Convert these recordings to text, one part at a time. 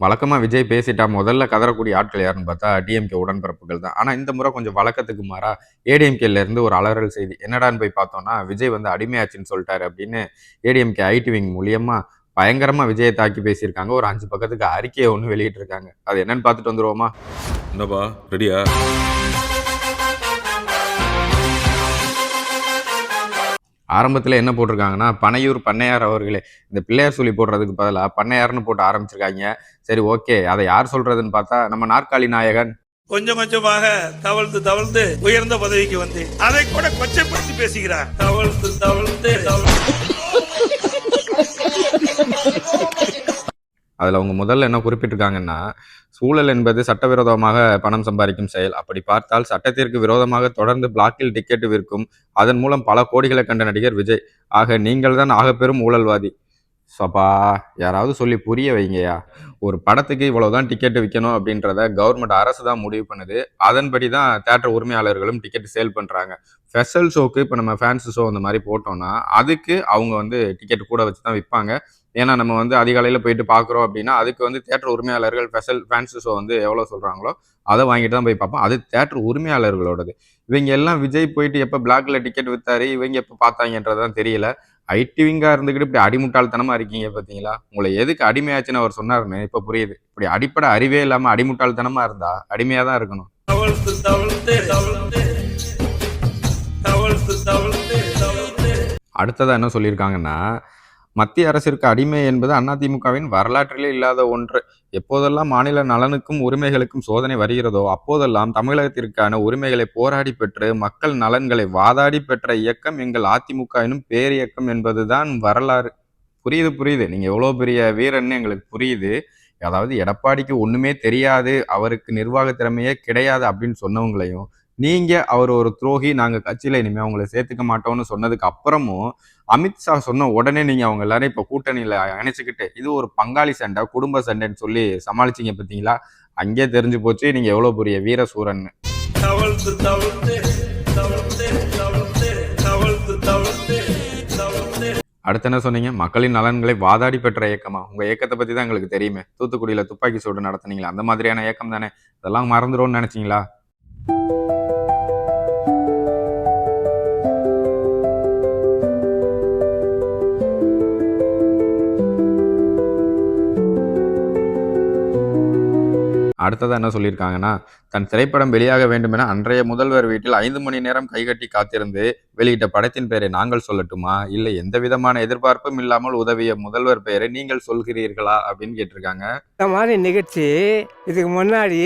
வழக்கமா விஜய் பேசிட்டா முதல்ல கதறக்கூடிய ஆட்கள் யாருன்னு பார்த்தா டிஎம்கே உடன்பிறப்புகள் தான். ஆனா இந்த முறை கொஞ்சம் வழக்கத்துக்கு மாறா ஏடிஎம்கேல இருந்து ஒரு அலறல் செய்தி. என்னடான்னு போய் பார்த்தோம்னா, விஜய் வந்து அடிமையாச்சுன்னு சொல்லிட்டாரு அப்படின்னு ஏடிஎம்கே ஐடி விங் மூலியமா பயங்கரமா விஜயை தாக்கி பேசியிருக்காங்க. ஒரு 5 பக்கத்துக்கு அறிக்கையை ஒண்ணு வெளியிட்டிருக்காங்க. அது என்னன்னு பார்த்துட்டு வந்துருவோமா? என்னப்பா ரெடியா? ஆரம்பத்துல என்ன போட்டிருக்காங்கன்னா, பனையூர் பண்ணையார் அவர்களே. இந்த பிள்ளையார் சொல்லி போடுறதுக்கு பதிலா பண்ணையார்னு போட்டு ஆரம்பிச்சிருக்காங்க. சரி, ஓகே. அதை யார் சொல்றதுன்னு பார்த்தா நம்ம நாற்காலி நாயகன். கொஞ்சம் கொஞ்சமாக தவழ்ந்து தவழ்ந்து உயர்ந்த பதவிக்கு வந்து அதை கூட கொச்சைப்படுத்தி பேசுகிறார். தவழ்ந்து தவழ்ந்து அதுல அவங்க முதல்ல என்ன குறிப்பிட்டிருக்காங்கன்னா, சூழல் என்பது சட்டவிரோதமாக பணம் சம்பாதிக்கும் செயல். அப்படி பார்த்தால் சட்டத்திற்கு விரோதமாக தொடர்ந்து பிளாக்கில் டிக்கெட் விற்கும், அதன் மூலம் பல கோடிகளை கண்ட நடிகர் விஜய். ஆக நீங்கள் தான் ஆகப்பெரும் ஊழல்வாதி. சபா, யாராவது சொல்லி புரிய வைங்கயா. ஒரு படத்துக்கு இவ்வளவுதான் டிக்கெட் விற்கணும் அப்படின்றத கவர்மெண்ட் அரசு தான் முடிவு பண்ணுது. அதன்படி தான் தியேட்டர் உரிமையாளர்களும் டிக்கெட் சேல் பண்றாங்க. ஸ்பெஷல் ஷோக்கு இப்போ நம்ம ஃபேன்ஸ் ஷோ அந்த மாதிரி போட்டோம்னா அதுக்கு அவங்க வந்து டிக்கெட் கூட வச்சு தான் விற்பாங்க. ஏன்னா நம்ம வந்து அதிகாலையில் போயிட்டு பார்க்குறோம் அப்படின்னா அதுக்கு வந்து தியேட்டர் உரிமையாளர்கள் ஸ்பெஷல் ஃபேன்ஸ் ஷோ வந்து எவ்வளோ சொல்கிறாங்களோ அதை வாங்கிட்டு தான் போய் பார்ப்போம். அது தியேட்டர் உரிமையாளர்களோடது. இவங்க எல்லாம் விஜய் போயிட்டு எப்போ பிளாக்ல டிக்கெட் வித்தாரு, இவங்க எப்போ பார்த்தாங்கன்றதான் தெரியல. ஐடிவிங்கா இருந்துக்கிட்டு இப்படி அடிமுட்டாள்தனமா இருக்கீங்க பார்த்தீங்களா? உங்களை எதுக்கு அடிமையாச்சுன்னு அவர் சொன்னாருன்னு இப்போ புரியுது. இப்படி அடிப்படை அறிவே இல்லாமல் அடிமுட்டாள்தனமா இருந்தா அடிமையாக தான் இருக்கணும். தவழ்ந்து தவழ்ந்து தவழ்ந்து தவழ்ந்து தவழ்ந்து தவழ்ந்து. அடுத்ததா என்ன சொல்லியிருக்காங்கன்னா, மத்திய அரசிற்கு அடிமை என்பது அதிமுகவின் வரலாற்றிலே இல்லாத ஒன்று. எப்போதெல்லாம் மாநில நலனுக்கும் உரிமைகளுக்கும் சோதனை வருகிறதோ அப்போதெல்லாம் தமிழகத்திற்கான உரிமைகளை போராடி பெற்று மக்கள் நலன்களை வாதாடி பெற்ற இயக்கம் எங்கள் அதிமுக எனும் பேரியக்கம் என்பதுதான் வரலாறு. புரியுது புரியுது, நீங்க எவ்வளவு பெரிய வீரன்னு எங்களுக்கு புரியுது. அதாவது எடப்பாடிக்கு ஒண்ணுமே தெரியாது, அவருக்கு நிர்வாக திறமையே கிடையாது அப்படின்னு சொன்னவங்களையும், நீங்க அவர் ஒரு துரோகி, நாங்க கட்சியில இனிமே அவங்களை சேர்த்துக்க மாட்டோம்னு சொன்னதுக்கு அப்புறமும் அமித்ஷா சொன்ன உடனே நீங்க அவங்க எல்லாரும் இப்ப கூட்டணியில இணைச்சுக்கிட்டு இது ஒரு பங்காளி சண்டை, குடும்ப சண்டைன்னு சொல்லி சமாளிச்சீங்க பார்த்தீங்களா? அங்கே தெரிஞ்சு போச்சு நீங்க எவ்வளவு பெரிய வீர சூரன்னு. தவழ்ந்து தவழ்ந்து தவழ்ந்து தவழ்ந்து தவழ்ந்து தவழ்ந்து தவழ்ந்து. அடுத்து என்ன சொன்னீங்க? மக்களின் நலன்களை வாதாடி பெற்ற இயக்கமா? உங்க இயக்கத்தை பத்தி தான் எங்களுக்கு தெரியுமே. தூத்துக்குடியில துப்பாக்கி சூடு நடத்துனீங்களா, அந்த மாதிரியான இயக்கம் தானே. இதெல்லாம் மறந்துடும்னு நினைச்சீங்களா? அடுத்ததா என்ன சொல்லியிருக்காங்கன்னா, தன் திரைப்படம் வெளியாக வேண்டுமென அன்றைய முதல்வர் வீட்டில் 5 மணி நேரம் கைகட்டி காத்திருந்து வெளியிட்ட படத்தின் பெயரை நாங்கள் சொல்லட்டுமா, இல்லை எந்த விதமான எதிர்பார்ப்பும் இல்லாமல் உதவிய முதல்வர் பெயரை நீங்கள் சொல்கிறீர்களா அப்படின்னு கேட்டிருக்காங்க. இந்த மாதிரி நிகழ்ச்சி இதுக்கு முன்னாடி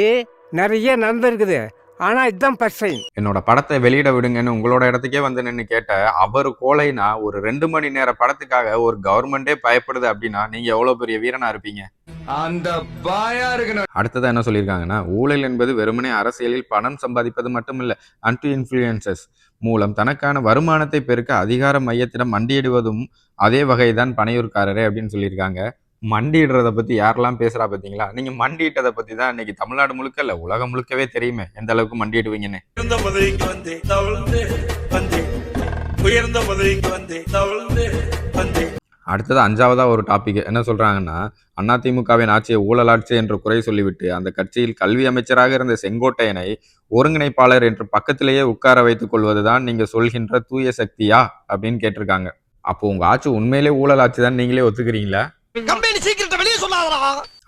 நிறைய நடந்திருக்குது. ஆனா இதுதான் ஃபர்ஸ்ட் டைம். என்னோட படத்தை வெளியிட விடுங்கன்னு உங்களோட இடத்துக்கே வந்து நின்று கேட்ட அவர் கோலைனா ஒரு 2 மணி நேர படத்துக்காக ஒரு கவர்மெண்டே பயப்படுது அப்படின்னா நீங்க எவ்வளவு பெரிய வீரனா இருப்பீங்க? அந்த பாயா இருக்கணும். அடுத்ததா என்ன சொல்லியிருக்காங்கன்னா, ஊழல் என்பது வெறுமனே அரசியலில் பணம் சம்பாதிப்பது மட்டுமில்ல, அன்டு இன்ஃபுளுசஸ் மூலம் தனக்கான வருமானத்தை பெருக்க அதிகார மையத்திடம் மண்டியிடுவதும் அதே வகைதான் பனையூர்காரரே அப்படின்னு சொல்லியிருக்காங்க. மண்டிடுறத பத்தி யாரெல்லாம் பேசுறா பார்த்தீங்களா? நீங்க மண்டியிட்டதை பத்தி தான் இன்னைக்கு தமிழ்நாடு முழுக்க இல்ல உலகம் முழுக்கவே தெரியுமே எந்த அளவுக்கு மண்டிடுவீங்கன்னு. உயர்ந்த பதவிக்கு வந்து தவழ்ந்து வந்து உயர்ந்த பதவிக்கு வந்து தவழ்ந்து வந்து. அடுத்தது 5வதா ஒரு டாபிக் என்ன சொல்றாங்கன்னா, அதிமுகவின் ஆட்சியை ஊழலாட்சி என்று குறை சொல்லிவிட்டு அந்த கட்சியில் கல்வி அமைச்சராக இருந்த செங்கோட்டையனை ஒருங்கிணைப்பாளர் என்று பக்கத்திலேயே உட்கார வைத்துக் கொள்வதுதான் நீங்க சொல்கின்ற தூய சக்தியா அப்படின்னு கேட்டிருக்காங்க. அப்போ உங்க ஆட்சி உண்மையிலே ஊழல் ஆட்சி தான் நீங்களே ஒத்துக்கிறீங்களா?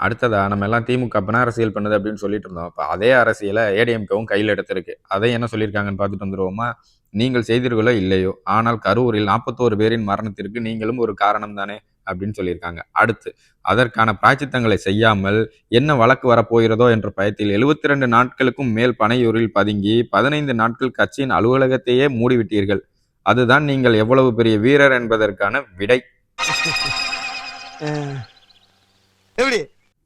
அடுத்ததா நம்ம எல்லாம் திமுக பண அரசியல் பண்ணுது அப்படின்னு சொல்லிட்டு இருந்தோம். அப்ப அதே அரசியலை ஏடிஎம்கவும் கையில் எடுத்திருக்கு. அதை என்ன சொல்லியிருக்காங்கன்னு பார்த்துட்டு வந்துருவோமா? நீங்கள் செய்தீர்களோ இல்லையோ, ஆனால் கரூரில் 41 பேரின் மரணத்திற்கு நீங்களும் ஒரு காரணம் தானே அப்படின்னு சொல்லியிருக்காங்க. அடுத்து அதற்கான பிராய்ச்சித்தங்களை செய்யாமல் என்ன வழக்கு வரப்போகிறதோ என்ற பயத்தில் 72 நாட்களுக்கும் மேல் பனையூரில் பதுங்கி 15 நாட்கள் கட்சியின் அலுவலகத்தையே மூடிவிட்டீர்கள். அதுதான் நீங்கள் எவ்வளவு பெரிய வீரர் என்பதற்கான விடை. எப்படி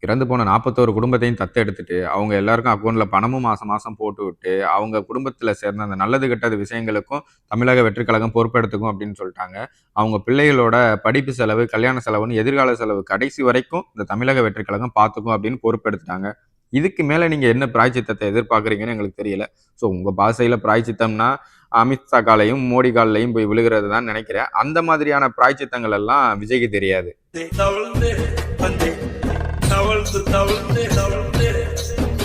இறந்து போன 41 குடும்பத்தையும் தத்தெடுத்துட்டு அவங்க எல்லாருக்கும் அக்கௌண்ட்ல பணமும் மாசம் மாசம் போட்டு விட்டு அவங்க குடும்பத்துல சேர்ந்த அந்த நல்லது கெட்டது விஷயங்களுக்கும் தமிழக வெற்றி கழகம் பொறுப்பெடுத்துக்கும் அப்படின்னு சொல்லிட்டாங்க. அவங்க பிள்ளைகளோட படிப்பு செலவு, கல்யாண செலவுன்னு எதிர்கால செலவு கடைசி வரைக்கும் இந்த தமிழக வெற்றி கழகம் பார்த்துக்கும் அப்படின்னு பொறுப்பெடுத்துட்டாங்க. இதுக்கு மேல நீங்க என்ன பிராய்ச்சித்தத்தை எதிர்பார்க்குறீங்கன்னு எங்களுக்கு தெரியல. ஸோ உங்க பாஷையில பிராய்ச்சித்தம்னா அமித்ஷா காலையும் மோடி காலையும் போய் விழுகிறது தான் நினைக்கிறேன். அந்த மாதிரியான பிராய்ச்சித்தங்கள் எல்லாம் விஜய்க்கு தெரியாது. தவழ்ந்து வந்து தவழ்ந்து தவிர்த்து தவிர்த்து தவிர்த்து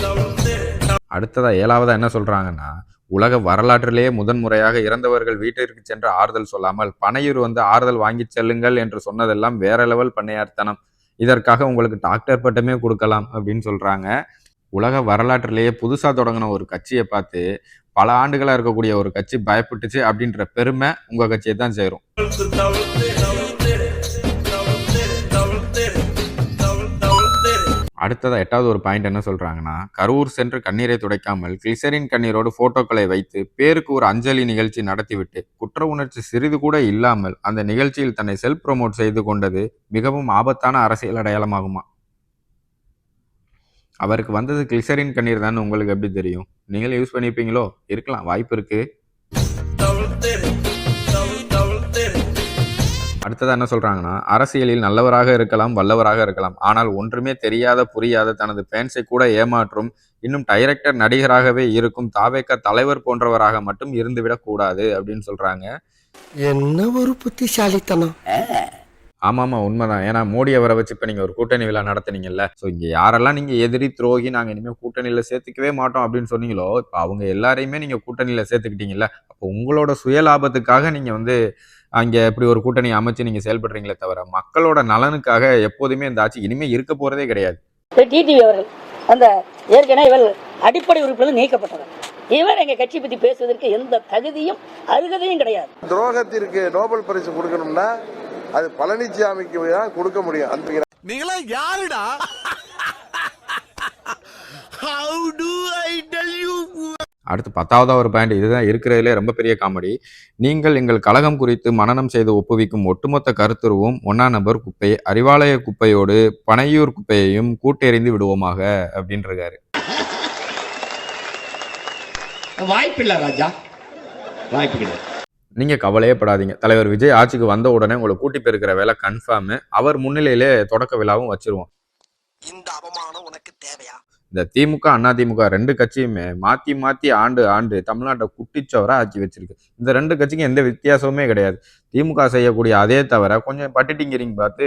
தவிர்த்து அடுத்ததா 7வதா என்ன சொல்றாங்கன்னா, உலக வரலாற்றிலேயே முதன்முறையாக இறந்தவர்கள் வீட்டிற்கு சென்று ஆறுதல் சொல்லாமல் பனையூர் வந்து ஆறுதல் வாங்கிச் செல்லுங்கள் என்று சொன்னதெல்லாம் வேற லெவல் பண்ணையார்த்தனம். இதற்காக உங்களுக்கு டாக்டர் பட்டமே கொடுக்கலாம் அப்படின்னு சொல்றாங்க. உலக வரலாற்றிலேயே புதுசா தொடங்கின ஒரு கட்சியை பார்த்து பல ஆண்டுகளா இருக்கக்கூடிய ஒரு கட்சி பயப்பட்டுச்சு அப்படின்ற பெருமை உங்க கட்சியை தான் சேரும். தவிர்த்து தவிர்த்து தவிர்த்து தவிர்த்து தவிர்த்து அடுத்ததா 8வது ஒரு பாயிண்ட் என்ன சொல்றாங்கன்னா, கரூர் சென்று கண்ணீரை துடைக்காமல் கிளிசரின் கண்ணீரோடு போட்டோக்களை வைத்து பேருக்கு ஒரு அஞ்சலி நிகழ்ச்சி நடத்திவிட்டு குற்ற உணர்ச்சி சிறிது கூட இல்லாமல் அந்த நிகழ்ச்சியில் தன்னை செல்ஃப் ப்ரோமோட் செய்து கொண்டது மிகவும் ஆபத்தான அரசியல் அடையாளமாகுமா. அவருக்கு வந்தது கிளிசரின் கண்ணீர் தான் உங்களுக்கு எப்படி தெரியும்? நீங்களே யூஸ் பண்ணியிருப்பீங்களோ? இருக்கலாம், வாய்ப்பு இருக்கு. தவிர்த்து தவிர்த்து அடுத்ததா என்ன சொல்றாங்கன்னா, அரசியலில் நல்லவராக இருக்கலாம், வல்லவராக இருக்கலாம். ஆனால் ஒன்றுமே தெரியாத, புரியாத தனது ஃபேன்ஸை கூட ஏமாற்றும், இன்னும் டைரக்டர் நடிகராகவே இருக்கும் தாவேக தலைவர் போன்றவராக மட்டும் இருந்துவிடக் கூடாது அப்படின்னு சொல்றாங்க. என்ன ஒரு புத்திசாலித்தனம். ஆமாமா, உண்மைதான். ஏன்னா மோடி அவரை வச்சு இப்ப நீங்க ஒரு கூட்டணி விழா நடத்துனீங்கல்ல. ஸோ இங்க யாரெல்லாம் நீங்க எதிரி, துரோகி, நாங்க இனிமே கூட்டணியில சேர்த்துக்கவே மாட்டோம் அப்படின்னு சொன்னீங்களோ, இப்ப அவங்க எல்லாரையுமே நீங்க கூட்டணியில சேர்த்துக்கிட்டீங்கல்ல. அப்போ உங்களோட சுயலாபத்துக்காக நீங்க வந்து அங்க இப்படி ஒரு கூட்டணி அமைச்சு நீங்க செயல்படுறீங்களே தவிர மக்களோட நலனுக்காக எப்போதுமே இந்த ஆட்சி இனிமே இருக்க போறதே கிடையாது. டிடிவி அவர்கள் அந்த ஏற்கனவே இவர் அடிப்படை உறுப்பினர் நீக்கப்பட்டவர். இவர் எங்க கட்சி பத்தி பேசுவதற்கு எந்த தகுதியும் அருகதையும் கிடையாது. துரோகத்திற்கு நோபல் பரிசு கொடுக்கணும்னா அது பழனிசாமிக்கு தான் கொடுக்க முடியும். நீங்களா யாருடா? How do I tell you? அடுத்து 10வதா ஒரு பாயிண்ட், இதுதான் இருக்கிறதுலே ரொம்ப பெரிய காமெடி. நீங்கள் எங்கள் கழகம் குறித்து மனனம் செய்து ஒப்புவிக்கும் ஒட்டுமொத்த கருத்துருவும் 1ஆம் நபர் குப்பை, அறிவாலய குப்பையோடு பனையூர் குப்பையையும் கூட்டெறிந்து விடுவோமாக அப்படின்னு இருக்காரு. வாய்ப்பில்லை ராஜா, வாய்ப்பு கிடையாது. நீங்க கவலையே படாதீங்க. தலைவர் விஜய் ஆட்சிக்கு வந்த உடனே உங்களை கூட்டி பெருக்கிற வேலை கன்ஃபார்ம். அவர் முன்னிலையிலே தொடக்க விழாவும் வச்சிருவோம். இந்த அவமானம் உனக்கு தேவையா? இந்த திமுக, அதிமுக 2 கட்சியுமே மாத்தி மாத்தி ஆண்டு தமிழ்நாட்டை குட்டிச்சவரா ஆக்கி வச்சிருக்கு. இந்த 2 கட்சிக்கும் எந்த வித்தியாசமுமே கிடையாது. திமுக செய்யக்கூடிய அதே தவிர கொஞ்சம் பட்டிட்டிங்கரிங் பார்த்து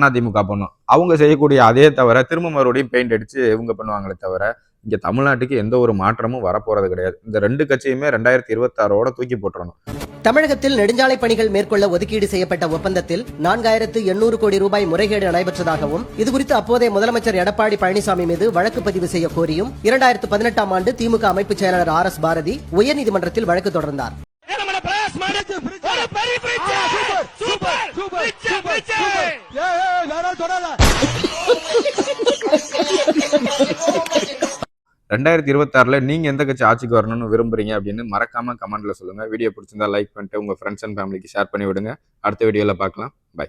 அதிமுக பண்ணும். அவங்க செய்யக்கூடிய அதே தவிர திரும்ப மறுபடியும் பெயிண்ட் அடிச்சு இவங்க பண்ணுவாங்களே தவிர இங்க தமிழ்நாட்டுக்கு எந்த ஒரு மாற்றமும் வரப்போறது கிடையாது. இந்த 2 கட்சியுமே 2026ஓட தூக்கி போட்டுறணும். தமிழகத்தில் நெடுஞ்சாலை பணிகள் மேற்கொள்ள ஒதுக்கீடு செய்யப்பட்ட ஒப்பந்தத்தில் 4800 கோடி ரூபாய் முறைகேடு நடைபெற்றதாகவும் இதுகுறித்து அப்போதைய முதலமைச்சர் எடப்பாடி பழனிசாமி மீது வழக்கு பதிவு செய்ய கோரியும் 2018ஆம் ஆண்டு திமுக அமைப்பு செயலாளர் RS பாரதி உயர்நீதிமன்றத்தில் வழக்கு தொடர்ந்தார். ரெண்டாயிரத்தி 26ல நீங்க எந்த கட்சி ஆட்சிக்கு வரணும்னு விரும்புறீங்க அப்படின்னு மறக்காம கமெண்ட்ல சொல்லுங்க. வீடியோ பிடிச்சிருந்தா லைக் பண்ணிட்டு உங்க ஃப்ரெண்ட்ஸ் அண்ட் ஃபேமிலிக்கு ஷேர் பண்ணி விடுங்க. அடுத்த வீடியோல பார்க்கலாம். பை.